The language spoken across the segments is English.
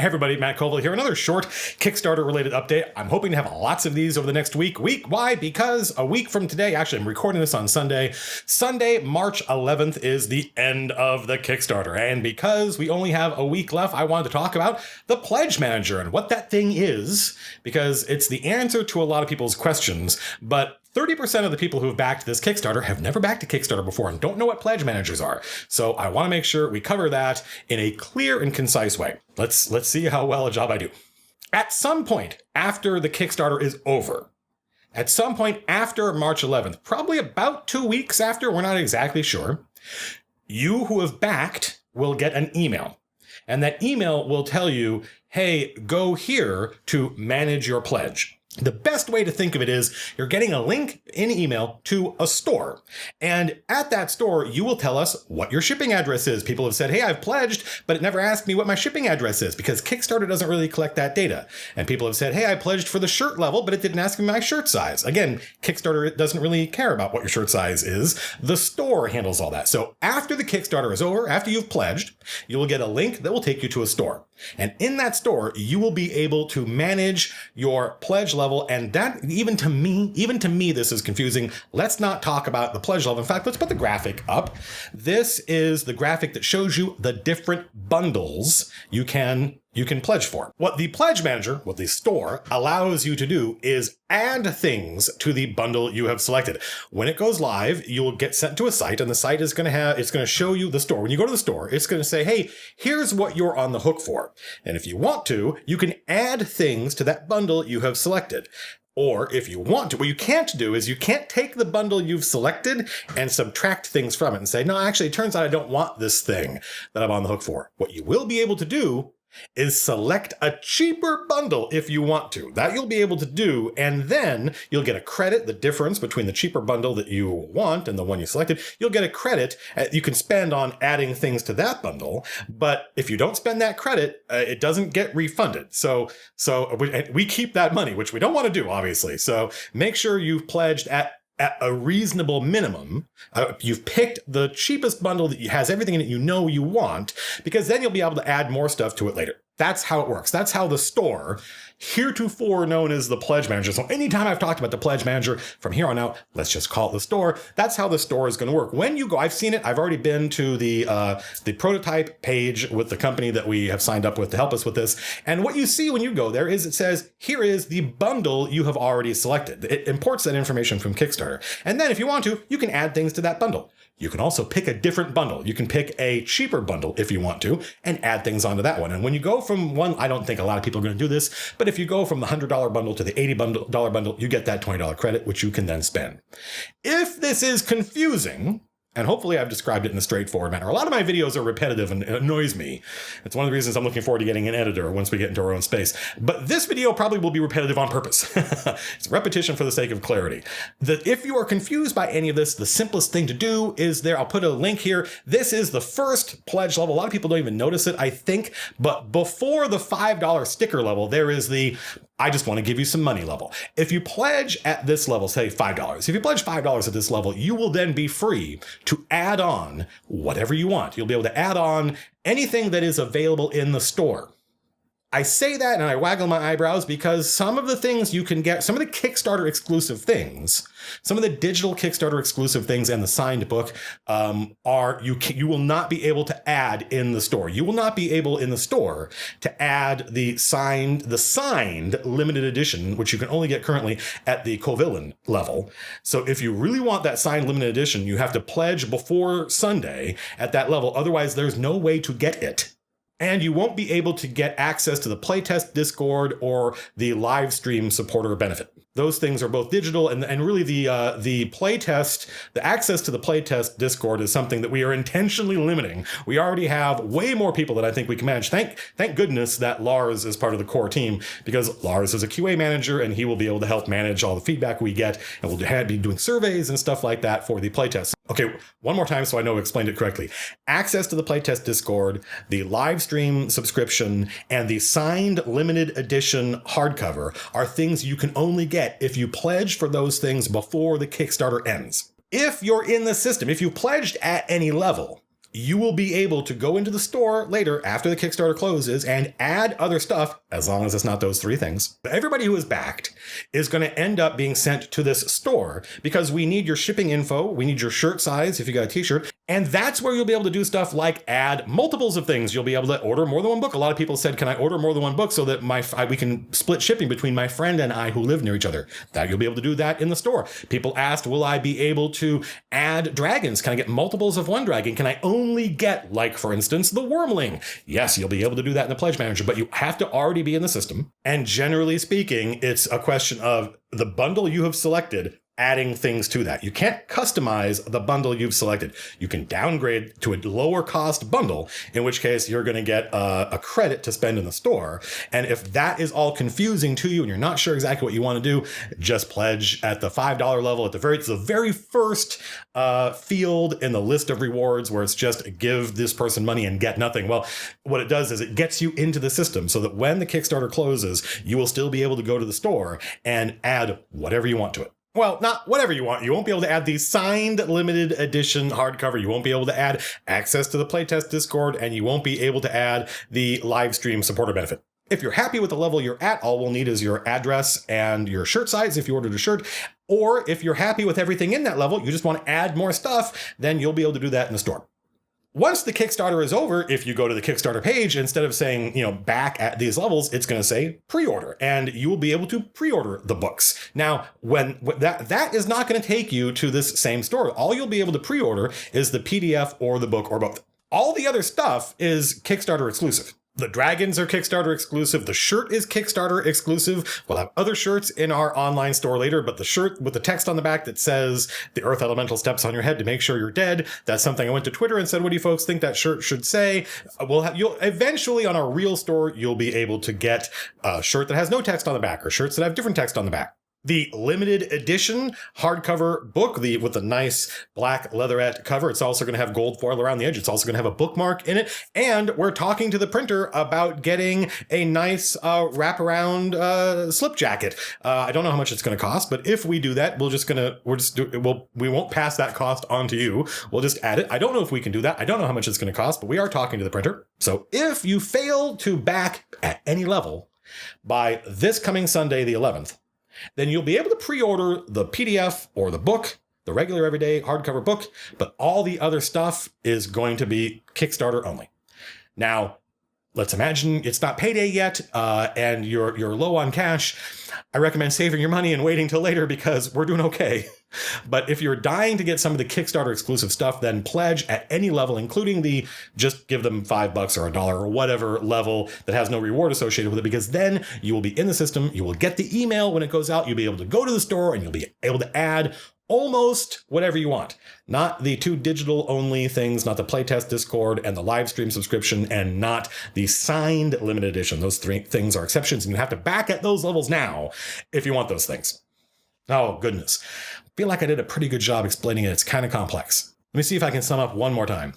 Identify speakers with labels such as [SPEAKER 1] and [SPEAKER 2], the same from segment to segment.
[SPEAKER 1] Hey everybody, Matt Colville here. Another short Kickstarter-related update. I'm hoping to have lots of these over the next week. Why? Because a week from today, actually I'm recording this on Sunday. Sunday, March 11th is the end of the Kickstarter. And because we only have a week left, I wanted to talk about the Pledge Manager and what that thing is, because it's the answer to a lot of people's questions. But 30% of the people who have backed this Kickstarter have never backed a Kickstarter before and don't know what pledge managers are. So I want to make sure we cover that in a clear and concise way. Let's see how well a job I do. At some point after the Kickstarter is over, at some point after March 11th, probably about 2 weeks after, we're not exactly sure, you who have backed will get an email. And that email will tell you, hey, go here to manage your pledge. The best way to think of it is you're getting a link in email to a store. And at that store, you will tell us what your shipping address is. People have said, hey, I've pledged, but it never asked me what my shipping address is because Kickstarter doesn't really collect that data. And people have said, hey, I pledged for the shirt level, but it didn't ask me my shirt size. Again, Kickstarter doesn't really care about what your shirt size is. The store handles all that. So after the Kickstarter is over, after you've pledged, you will get a link that will take you to a store. And in that store, you will be able to manage your pledge level. And that, even to me, this is confusing. Let's not talk about the pledge level. In fact, let's put the graphic up. This is the graphic that shows you the different bundles you can pledge for. What the Pledge Manager, what the store allows you to do is add things to the bundle you have selected. When it goes live, you'll get sent to a site and the site is going to show you the store. When you go to the store, it's going to say, hey, here's what you're on the hook for. And if you want to, you can add things to that bundle you have selected. Or if you want to, what you can't do is you can't take the bundle you've selected and subtract things from it and say, no, actually, it turns out I don't want this thing that I'm on the hook for. What you will be able to do is select a cheaper bundle if you want to. That you'll be able to do, and then you'll get a credit, the difference between the cheaper bundle that you want and the one you selected. You'll get a credit you can spend on adding things to that bundle, but if you don't spend that credit, it doesn't get refunded. So we keep that money, which we don't want to do, obviously. So make sure you've pledged at a reasonable minimum. You've picked the cheapest bundle that has everything in it you want, because then you'll be able to add more stuff to it later. That's how it works. That's how the store, heretofore known as the Pledge Manager. So anytime I've talked about the Pledge Manager, from here on out, let's just call it the store. That's how the store is going to work. When you go, I've seen it. I've already been to the prototype page with the company that we have signed up with to help us with this. And what you see when you go there is it says, here is the bundle you have already selected. It imports that information from Kickstarter. And then if you want to, you can add things to that bundle. You can also pick a different bundle. You can pick a cheaper bundle if you want to and add things onto that one. And when you go from one, I don't think a lot of people are going to do this, but if you go from the $100 bundle to the $80 bundle, you get that $20 credit, which you can then spend. If this is confusing, and hopefully I've described it in a straightforward manner. A lot of my videos are repetitive and it annoys me. It's one of the reasons I'm looking forward to getting an editor once we get into our own space. But this video probably will be repetitive on purpose. It's repetition for the sake of clarity. That if you are confused by any of this, the simplest thing to do is I'll put a link here. This is the first pledge level. A lot of people don't even notice it, I think. But before the $5 sticker level, there is the I just want to give you some money level. If you pledge at this level, say $5, if you pledge $5 at this level, you will then be free to add on whatever you want. You'll be able to add on anything that is available in the store. I say that and I waggle my eyebrows because some of the things you can get, some of the Kickstarter exclusive things, some of the digital Kickstarter exclusive things and the signed book you will not be able to add in the store. You will not be able in the store to add the signed limited edition, which you can only get currently at the Covillain level. So if you really want that signed limited edition, you have to pledge before Sunday at that level. Otherwise, there's no way to get it. And you won't be able to get access to the playtest Discord or the LIvestream supporter benefit. Those things are both digital and really the playtest, the access to the playtest Discord is something that we are intentionally limiting. We already have way more people than I think we can manage. Thank goodness that Lars is part of the core team, because Lars is a QA manager and he will be able to help manage all the feedback we get, and we'll be doing surveys and stuff like that for the playtest. Okay, one more time so I know I explained it correctly. Access to the playtest Discord, the LIvestream subscription, and the signed limited edition hardcover are things you can only get if you pledge for those things before the Kickstarter ends. If you're in the system, if you pledged at any level, you will be able to go into the store later after the Kickstarter closes and add other stuff, as long as it's not those three things. But everybody who is backed is going to end up being sent to this store because we need your shipping info, we need your shirt size if you got a t-shirt, and that's where you'll be able to do stuff like add multiples of things. You'll be able to order more than one book. A lot of people said, can I order more than one book so that we can split shipping between my friend and I who live near each other? That you'll be able to do that in the store. People asked, will I be able to add dragons? Can I get multiples of one dragon? Can I only get, like, for instance, the Wormling? Yes, you'll be able to do that in the Pledge Manager, but you have to already be in the system. And generally speaking, it's a question of the bundle you have selected adding things to that. You can't customize the bundle you've selected. You can downgrade to a lower cost bundle, in which case you're going to get a credit to spend in the store. And if that is all confusing to you and you're not sure exactly what you want to do, just pledge at the $5 level at it's the very first field in the list of rewards where it's just give this person money and get nothing. Well, what it does is it gets you into the system so that when the Kickstarter closes, you will still be able to go to the store and add whatever you want to it. Well, not whatever you want. You won't be able to add the signed limited edition hardcover. You won't be able to add access to the playtest Discord, and you won't be able to add the Livestream supporter benefit. If you're happy with the level you're at, all we'll need is your address and your shirt size if you ordered a shirt. Or if you're happy with everything in that level, you just want to add more stuff, then you'll be able to do that in the store. Once the Kickstarter is over, if you go to the Kickstarter page, instead of saying, back at these levels, it's going to say pre-order, and you will be able to pre-order the books. Now, when that is not going to take you to this same store. All you'll be able to pre-order is the PDF or the book or both. All the other stuff is Kickstarter exclusive. The dragons are Kickstarter exclusive. The shirt is Kickstarter exclusive. We'll have other shirts in our online store later, but the shirt with the text on the back that says the Earth Elemental steps on your head to make sure you're dead. That's something I went to Twitter and said, what do you folks think that shirt should say? You'll eventually on our real store, you'll be able to get a shirt that has no text on the back or shirts that have different text on the back. The limited edition hardcover book, with the nice black leatherette cover, it's also going to have gold foil around the edge. It's also going to have a bookmark in it. And we're talking to the printer about getting a nice wraparound slip jacket. I don't know how much it's going to cost, but if we do that, we won't pass that cost on to you. We'll just add it. I don't know if we can do that. I don't know how much it's going to cost, but we are talking to the printer. So if you fail to back at any level by this coming Sunday, the 11th, then you'll be able to pre-order the PDF or the book, the regular everyday hardcover book, but all the other stuff is going to be Kickstarter only. Now, let's imagine it's not payday yet, and you're low on cash. I recommend saving your money and waiting till later because we're doing okay. But if you're dying to get some of the Kickstarter exclusive stuff, then pledge at any level, including the just give them $5 or $1 or whatever level that has no reward associated with it, because then you will be in the system. You will get the email when it goes out. You'll be able to go to the store and you'll be able to add almost whatever you want. Not the 2 digital only things, not the playtest Discord and the Livestream subscription, and not the signed limited edition. Those 3 things are exceptions, and you have to back at those levels now if you want those things. Oh, goodness. I feel like I did a pretty good job explaining it. It's kind of complex. Let me see if I can sum up one more time.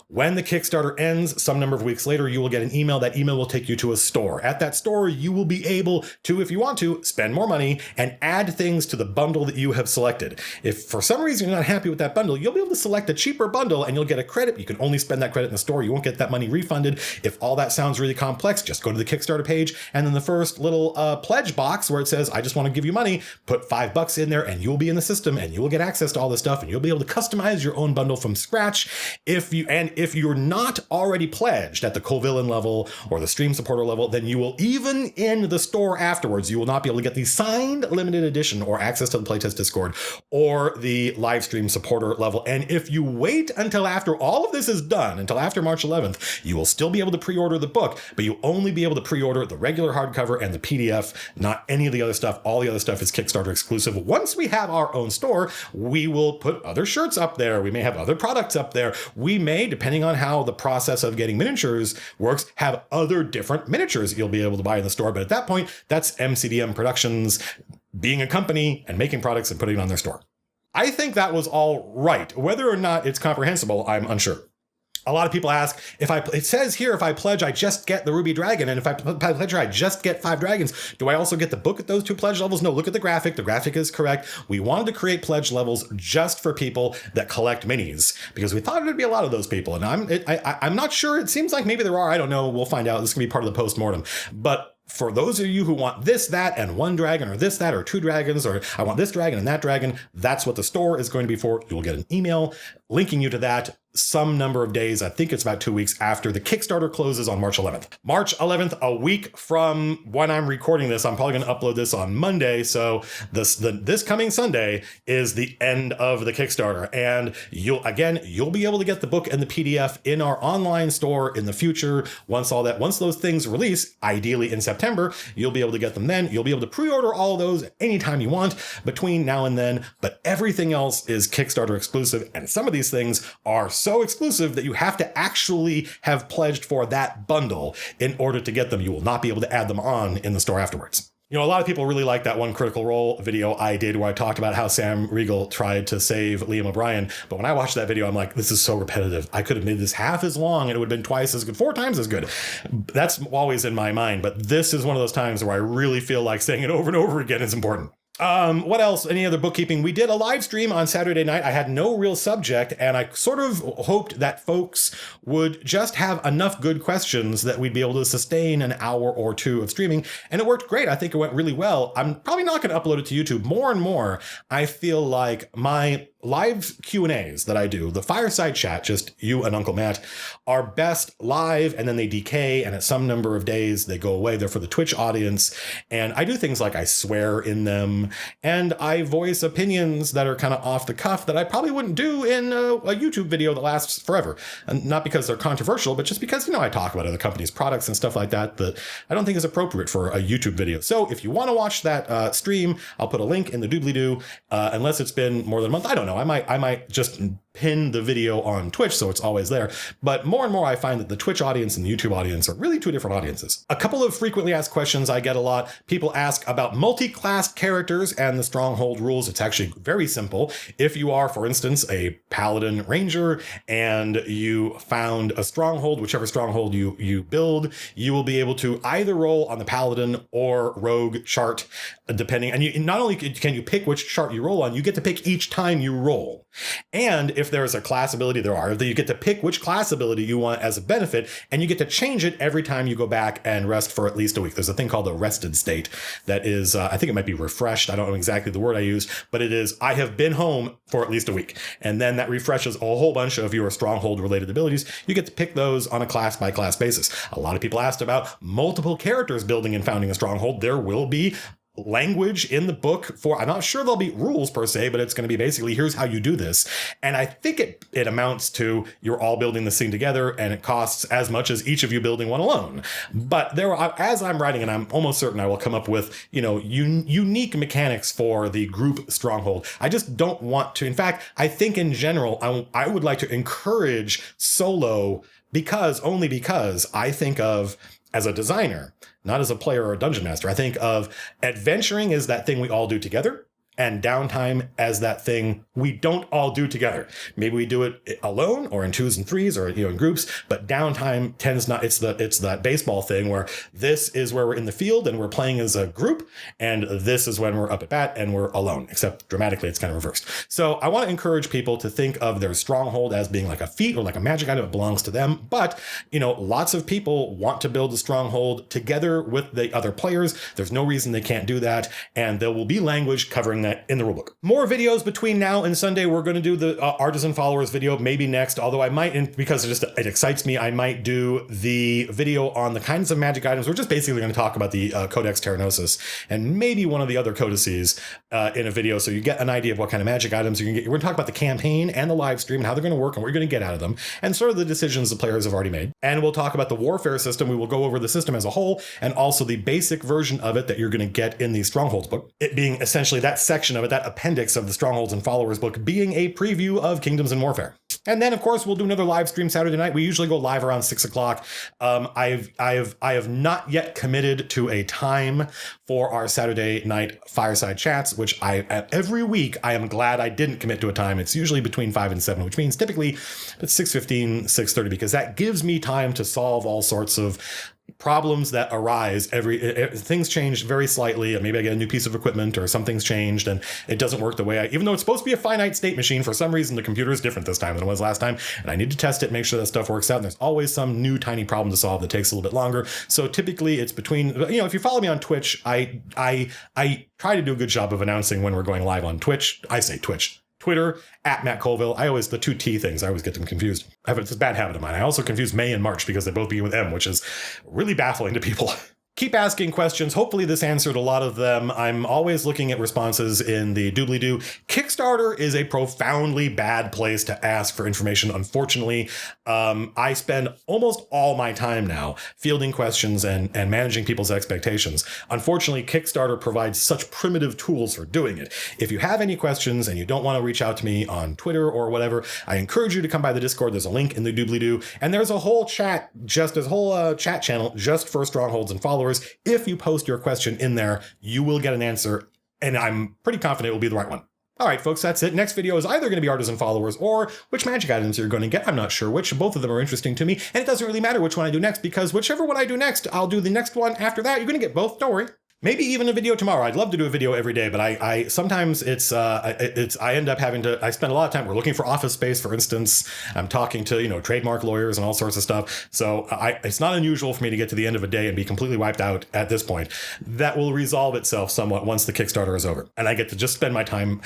[SPEAKER 1] When the Kickstarter ends, some number of weeks later, you will get an email. That email will take you to a store. At that store, you will be able to, if you want to, spend more money and add things to the bundle that you have selected. If for some reason you're not happy with that bundle, you'll be able to select a cheaper bundle and you'll get a credit. You can only spend that credit in the store. You won't get that money refunded. If all that sounds really complex, just go to the Kickstarter page, and then the first little pledge box where it says, I just want to give you money, put $5 in there, and you'll be in the system and you will get access to all this stuff, and you'll be able to customize your own bundle from scratch. If you're not already pledged at the co-villain level or the stream supporter level, then you will, even in the store afterwards, you will not be able to get the signed limited edition or access to the playtest Discord or the live stream supporter level. And if you wait until after all of this is done, until after March 11th, you will still be able to pre-order the book, but you'll only be able to pre-order the regular hardcover and the PDF, not any of the other stuff. All the other stuff is Kickstarter exclusive. Once we have our own store, we will put other shirts up there. We may have other products up there. We may, depending on how the process of getting miniatures works, have other different miniatures you'll be able to buy in the store. But at that point, that's MCDM Productions being a company and making products and putting it on their store. I think that was all right. Whether or not it's comprehensible, I'm unsure. A lot of people ask it says here, if I pledge, I just get the Ruby Dragon. And if I pledge, I just get 5 dragons. Do I also get the book at those 2 pledge levels? No, look at the graphic. The graphic is correct. We wanted to create pledge levels just for people that collect minis because we thought it'd be a lot of those people. And I'm not sure. It seems like maybe there are. I don't know. We'll find out. This is going to be part of the post-mortem. But for those of you who want this, that, and 1 dragon, or this, that, or 2 dragons, or I want this dragon and that dragon, that's what the store is going to be for. You'll get an email linking you to that some number of days. I think it's about 2 weeks after the Kickstarter closes on March 11th. March 11th, a week from when I'm recording this. I'm probably going to upload this on Monday. So this coming Sunday is the end of the Kickstarter. And you'll be able to get the book and the PDF in our online store in the future. Once those things release, ideally in September, you'll be able to get them then. You'll be able to pre-order all of those anytime you want between now and then. But everything else is Kickstarter exclusive. And some of these things are so exclusive that you have to actually have pledged for that bundle in order to get them. You will not be able to add them on in the store afterwards. You know, a lot of people really like that one Critical Role video I did where I talked about how Sam Riegel tried to save Liam O'Brien. But when I watched that video, I'm like, this is so repetitive. I could have made this half as long and it would have been twice as good, 4 times as good. That's always in my mind. But this is one of those times where I really feel like saying it over and over again is important. What else? Any other bookkeeping? We did a live stream on Saturday night. I had no real subject, and I sort of hoped that folks would just have enough good questions that we'd be able to sustain an hour or 2 of streaming. And it worked great. I think it went really well. I'm probably not going to upload it to YouTube. More and more, I feel like my live Q&As that I do, the fireside chat, just you and Uncle Matt, are best live, and then they decay, and at some number of days they go away. They're for the Twitch audience, and I do things like I swear in them, and I voice opinions that are kind of off the cuff that I probably wouldn't do in a YouTube video that lasts forever. And not because they're controversial, but just because, I talk about other companies' products and stuff like that that I don't think is appropriate for a YouTube video. So if you want to watch that stream, I'll put a link in the doobly-doo, unless it's been more than a month. I don't know. I might just pin the video on Twitch so it's always there. But more and more I find that the Twitch audience and the YouTube audience are really 2 different audiences. A couple of frequently asked questions I get a lot. People ask about multi-class characters and the stronghold rules. It's actually very simple. If you are, for instance, a paladin ranger and you found a stronghold, whichever stronghold you build, you will be able to either roll on the paladin or rogue chart, depending. And you not only can you pick which chart you roll on, you get to pick each time you roll. And if there's a class ability, you get to pick which class ability you want as a benefit, and you get to change it every time you go back and rest for at least a week. There's a thing called a rested state that is, I think it might be refreshed. I don't know exactly the word I use, but it is, I have been home for at least a week. And then that refreshes a whole bunch of your stronghold related abilities. You get to pick those on a class by class basis. A lot of people asked about multiple characters building and founding a stronghold. There will be language in the book for, I'm not sure there'll be rules per se, but it's going to be basically, here's how you do this. And I think it amounts to you're all building this thing together and it costs as much as each of you building one alone. But there are, as I'm writing, and I'm almost certain I will come up with, unique mechanics for the group stronghold. I just don't want to. In fact, I think in general, I would like to encourage solo only because I think of, as a designer, not as a player or a dungeon master, I think of adventuring as that thing we all do together, and downtime as that thing we don't all do together. Maybe we do it alone or in 2s and 3s or in groups, but downtime tends not, it's that baseball thing where this is where we're in the field and we're playing as a group, and this is when we're up at bat and we're alone, except dramatically it's kind of reversed. So I want to encourage people to think of their stronghold as being like a feat or like a magic item that belongs to them. But, lots of people want to build a stronghold together with the other players. There's no reason they can't do that. And there will be language covering that in the rulebook. More videos between now and Sunday. We're going to do the Artisan Followers video maybe next, although I might, because it excites me, I might do the video on the kinds of magic items. We're just basically going to talk about the Codex Terranosus and maybe one of the other codices in a video, so you get an idea of what kind of magic items you can get. We're going to talk about the campaign and the live stream and how they're going to work and what you're going to get out of them, and sort of the decisions the players have already made. And we'll talk about the warfare system. We will go over the system as a whole and also the basic version of it that you're going to get in the Strongholds book. It being essentially that section of it, that appendix of the Strongholds and Followers book, being a preview of Kingdoms and Warfare. And then, of course, we'll do another live stream Saturday night. We usually go live around 6 o'clock. I have not yet committed to a time for our Saturday night fireside chats, which every week I am glad I didn't commit to a time. It's usually between 5 and 7, which means typically it's 6:15, 6:30, because that gives me time to solve all sorts of problems that arise. Things change very slightly. Maybe I get a new piece of equipment or something's changed and it doesn't work the way even though it's supposed to be a finite state machine, for some reason the computer is different this time than it was last time, and I need to test it, make sure that stuff works out, and there's always some new tiny problem to solve that takes a little bit longer. So typically it's between, if you follow me on Twitch, I try to do a good job of announcing when we're going live on Twitch. I say Twitch. Twitter, at Matt Colville. The two T things, I always get them confused. It's a bad habit of mine. I also confuse May and March because they both begin with M, which is really baffling to people. Keep asking questions. Hopefully this answered a lot of them. I'm always looking at responses in the doobly-doo. Kickstarter is a profoundly bad place to ask for information, unfortunately. I spend almost all my time now fielding questions and managing people's expectations. Unfortunately, Kickstarter provides such primitive tools for doing it. If you have any questions and you don't want to reach out to me on Twitter or whatever, I encourage you to come by the Discord. There's a link in the doobly-doo, and there's a whole chat channel just for strongholds and followers. If you post your question in there, you will get an answer, and I'm pretty confident it will be the right one. All right, folks, that's it. Next video is either going to be Artisan Followers or which magic items you're going to get. I'm not sure which. Both of them are interesting to me, and it doesn't really matter which one I do next, because whichever one I do next, I'll do the next one after that. You're going to get both. Don't worry. Maybe even a video tomorrow. I'd love to do a video every day, but I sometimes I end up having to, I spend a lot of time, we're looking for office space, for instance. I'm talking to, trademark lawyers and all sorts of stuff. So it's not unusual for me to get to the end of a day and be completely wiped out at this point. That will resolve itself somewhat once the Kickstarter is over, and I get to just spend my time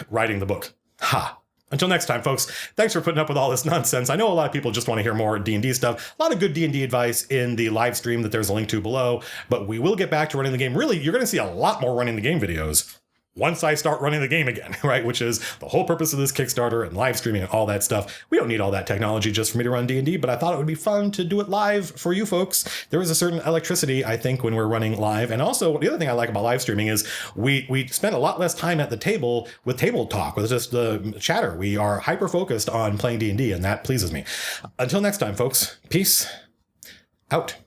[SPEAKER 1] writing the book. Ha! Until next time, folks, thanks for putting up with all this nonsense. I know a lot of people just want to hear more D&D stuff. A lot of good D&D advice in the live stream that there's a link to below, but we will get back to running the game. Really, you're going to see a lot more running the game videos once I start running the game again, right? Which is the whole purpose of this Kickstarter and live streaming and all that stuff. We don't need all that technology just for me to run D&D, but I thought it would be fun to do it live for you folks. There is a certain electricity, I think, when we're running live. And also, the other thing I like about live streaming is we spend a lot less time at the table with table talk, with just the chatter. We are hyper-focused on playing D&D, and that pleases me. Until next time, folks, peace out.